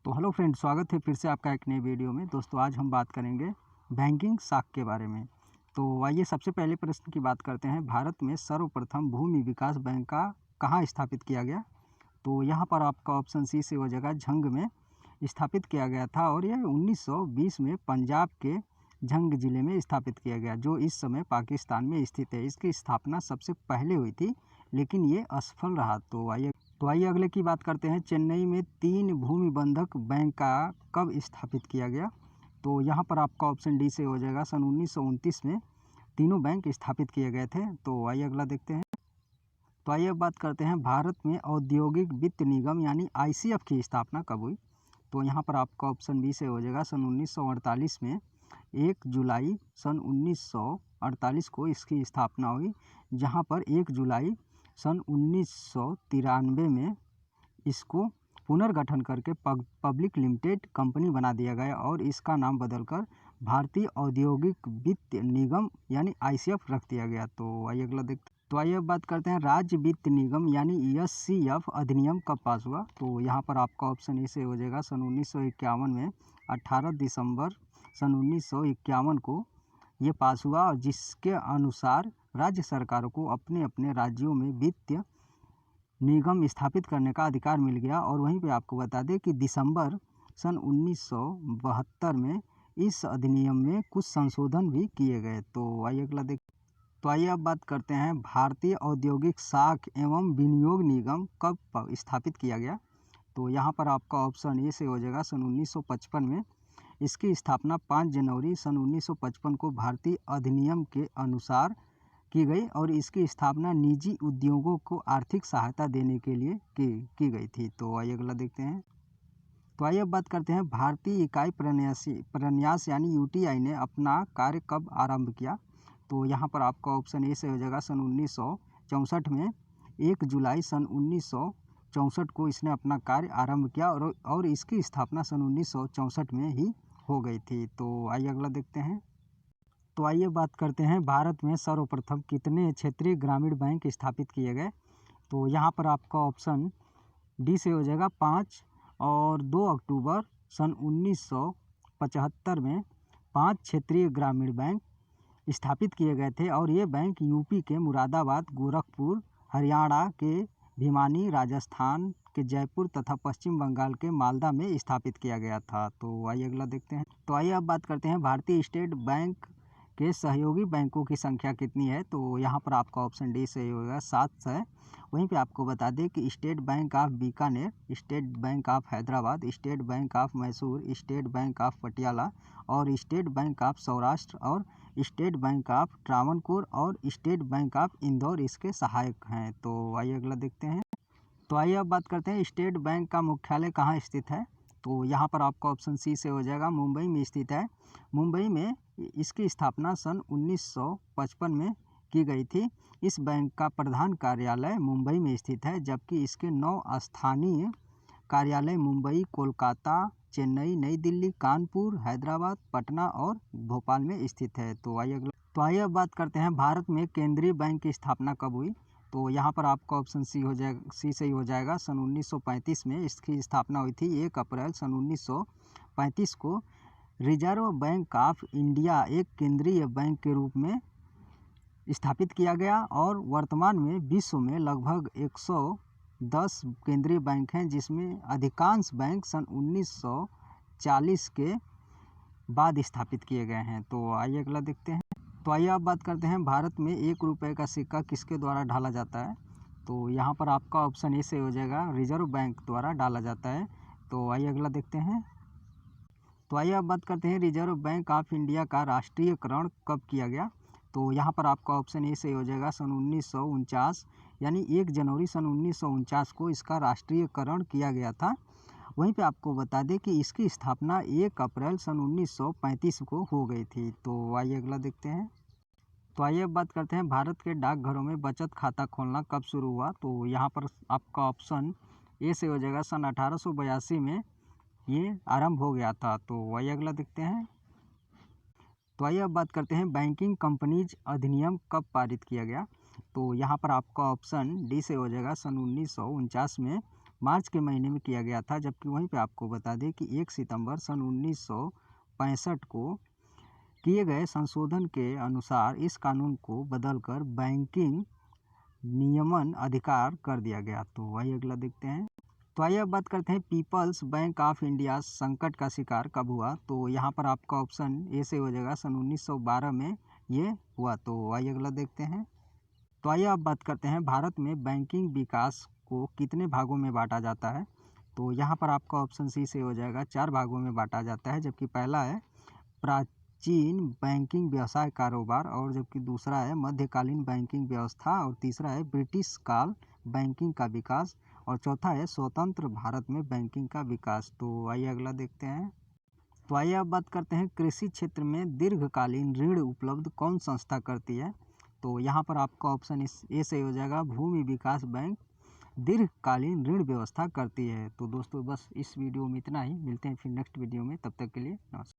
तो hello friend, स्वागत है फिर से आपका एक नई वीडियो में। दोस्तों, आज हम बात करेंगे बैंकिंग शाख के बारे में। तो आइए सबसे पहले प्रश्न की बात करते हैं। भारत में सर्वप्रथम भूमि विकास बैंक का कहाँ स्थापित किया गया? तो यहाँ पर आपका ऑप्शन सी से हो जाएगा, झंग में स्थापित किया गया था और यह 1920 में पंजाब के झंग जिले में स्थापित किया गया, जो इस समय पाकिस्तान में स्थित है। इसकी स्थापना सबसे पहले हुई थी, लेकिन ये असफल रहा। तो आइए अगले की बात करते हैं। चेन्नई में 3 भूमि बंधक बैंक का कब स्थापित किया गया? तो यहाँ पर आपका ऑप्शन डी से हो जाएगा, सन 1929 में तीनों बैंक स्थापित किए गए थे। तो आइए अगला देखते हैं। तो आइए अब बात करते हैं, भारत में औद्योगिक वित्त निगम यानी आईसीएफ की स्थापना कब हुई? तो यहाँ पर आपका ऑप्शन बी से हो जाएगा, सन 1948 में 1 जुलाई सन 1948 को इसकी स्थापना हुई, जहाँ पर 1 जुलाई सन 1993 में इसको पुनर्गठन करके पब्लिक लिमिटेड कंपनी बना दिया गया और इसका नाम बदलकर भारतीय औद्योगिक वित्त निगम यानी आईसीएफ रख दिया गया। तो आइए अगला देखते हैं। तो आइए अब बात करते हैं, राज्य वित्त निगम यानी एससीएफ अधिनियम कब पास हुआ? तो यहाँ पर आपका ऑप्शन ए से हो जाएगा, सन 1951 में 18 दिसंबर सन 1951 को ये पास हुआ, और जिसके अनुसार राज्य सरकारों को अपने अपने राज्यों में वित्तीय निगम स्थापित करने का अधिकार मिल गया। और वहीं पे आपको बता दें कि दिसंबर सन 1972 में इस अधिनियम में कुछ संशोधन भी किए गए। तो आइए अगला देख। तो आइए अब बात करते हैं, भारतीय औद्योगिक शाख एवं विनियोग निगम कब स्थापित किया गया? तो यहाँ पर आपका ऑप्शन ए से हो जाएगा, सन 1955 में। इसकी स्थापना 5 जनवरी सन 1955 को भारतीय अधिनियम के अनुसार की गई और इसकी स्थापना निजी उद्योगों को आर्थिक सहायता देने के लिए की गई थी। तो आइए अगला देखते हैं। तो आइए अब बात करते हैं, भारतीय इकाई प्रन्यास यानी यूटीआई ने अपना कार्य कब आरंभ किया? तो यहाँ पर आपका ऑप्शन ए से हो जाएगा, सन 1964 में 1 जुलाई सन 1964 को इसने अपना कार्य आरंभ किया और इसकी स्थापना सन 1964 में ही हो गई थी। तो आइए अगला देखते हैं। तो आइए बात करते हैं, भारत में सर्वप्रथम कितने क्षेत्रीय ग्रामीण बैंक स्थापित किए गए? तो यहाँ पर आपका ऑप्शन डी से हो जाएगा, 5 और 2 अक्टूबर सन 1975 में 5 क्षेत्रीय ग्रामीण बैंक स्थापित किए गए थे और ये बैंक यूपी के मुरादाबाद, गोरखपुर, हरियाणा के भिवानी, राजस्थान के जयपुर तथा पश्चिम बंगाल के मालदा में स्थापित किया गया था। तो आइए अगला देखते हैं। तो आइए अब बात करते हैं, भारतीय स्टेट बैंक के सहयोगी बैंकों की संख्या कितनी है? तो यहाँ पर आपका ऑप्शन डी सही होगा, 7 है। वहीं पे आपको बता दें कि state bank of Bikaner, state bank of Hyderabad, state bank of Mysore, state bank of Patiala और स्टेट बैंक ऑफ सौराष्ट्र और स्टेट बैंक ऑफ ट्रावनकोर और स्टेट बैंक ऑफ इंदौर इसके सहायक हैं। तो आइए अगला देखते हैं। तो आइए अब बात करते हैं, स्टेट बैंक का मुख्यालय कहाँ स्थित है? तो यहाँ पर आपका ऑप्शन सी से हो जाएगा, मुंबई में स्थित है। मुंबई में इसकी स्थापना सन 1955 में की गई थी। इस बैंक का प्रधान कार्यालय मुंबई में स्थित है, जबकि इसके 9 स्थानीय कार्यालय मुंबई, कोलकाता, चेन्नई, नई दिल्ली, कानपुर, हैदराबाद, पटना और भोपाल में स्थित है। तो आइए अब बात करते हैं, भारत में केंद्रीय बैंक की स्थापना कब हुई? तो यहाँ पर आपका ऑप्शन सी हो जाएगा, सी सही हो जाएगा, सन 1935 में इसकी स्थापना हुई थी। 1 अप्रैल सन 1935 को रिजर्व बैंक ऑफ इंडिया एक केंद्रीय बैंक के रूप में स्थापित किया गया और वर्तमान में विश्व में लगभग 110 केंद्रीय बैंक हैं, जिसमें अधिकांश बैंक सन 1940 के बाद स्थापित किए गए हैं। तो आइए अगला देखते हैं। तो आइए आप बात करते हैं, भारत में 1 रुपये का सिक्का किसके द्वारा ढाला जाता है? तो यहाँ पर आपका ऑप्शन ए से हो जाएगा, रिजर्व बैंक द्वारा डाला जाता है। तो आइए अगला देखते हैं। तो आइए अब बात करते हैं, रिजर्व बैंक ऑफ इंडिया का राष्ट्रीयकरण कब किया गया? तो यहाँ पर आपका ऑप्शन ए से हो जाएगा, सन 1949 यानी 1 जनवरी सन 1949 को इसका राष्ट्रीयकरण किया गया था। वहीं पे आपको बता दें कि इसकी स्थापना 1 अप्रैल सन 1935 को हो गई थी। तो आइए अगला देखते हैं। तो आइए अब बात करते हैं, भारत के डाकघरों में बचत खाता खोलना कब शुरू हुआ? तो यहाँ पर आपका ऑप्शन ए से हो जाएगा, सन 1882 में ये आरंभ हो गया था। तो आइए अगला देखते हैं। तो आइए अब बात करते हैं, बैंकिंग कंपनीज अधिनियम कब पारित किया गया? तो यहाँ पर आपका ऑप्शन डी से हो जाएगा, सन 1949 में मार्च के महीने में किया गया था, जबकि वहीं पे आपको बता दें कि 1 सितंबर सन 1965 को किए गए संशोधन के अनुसार इस कानून को बदलकर बैंकिंग नियमन अधिकार कर दिया गया। तो वही अगला देखते हैं। तो आइए अब बात करते हैं पीपल्स बैंक ऑफ इंडिया संकट का शिकार कब हुआ। तो यहाँ पर आपका ऑप्शन ए से हो जाएगा, सन 1912 में ये हुआ। तो आइए अगला देखते हैं। तो आइए अब बात करते हैं भारत में बैंकिंग विकास को कितने भागों में बांटा जाता है। तो यहाँ पर आपका ऑप्शन सी से हो जाएगा, 4 भागों में बांटा जाता है, जबकि पहला है प्राचीन बैंकिंग व्यवसाय कारोबार, और जबकि दूसरा है मध्यकालीन बैंकिंग व्यवस्था, और तीसरा है ब्रिटिश काल बैंकिंग का विकास, और चौथा है स्वतंत्र भारत में बैंकिंग का विकास। तो आइए अगला देखते हैं। तो आइए अब बात करते हैं कृषि क्षेत्र में दीर्घकालीन ऋण उपलब्ध कौन संस्था करती है। तो यहाँ पर आपका ऑप्शन ए से हो जाएगा, भूमि विकास बैंक दीर्घकालीन ऋण व्यवस्था करती है। तो दोस्तों बस इस वीडियो में इतना ही, मिलते हैं फिर नेक्स्ट वीडियो में, तब तक के लिए नमस्कार।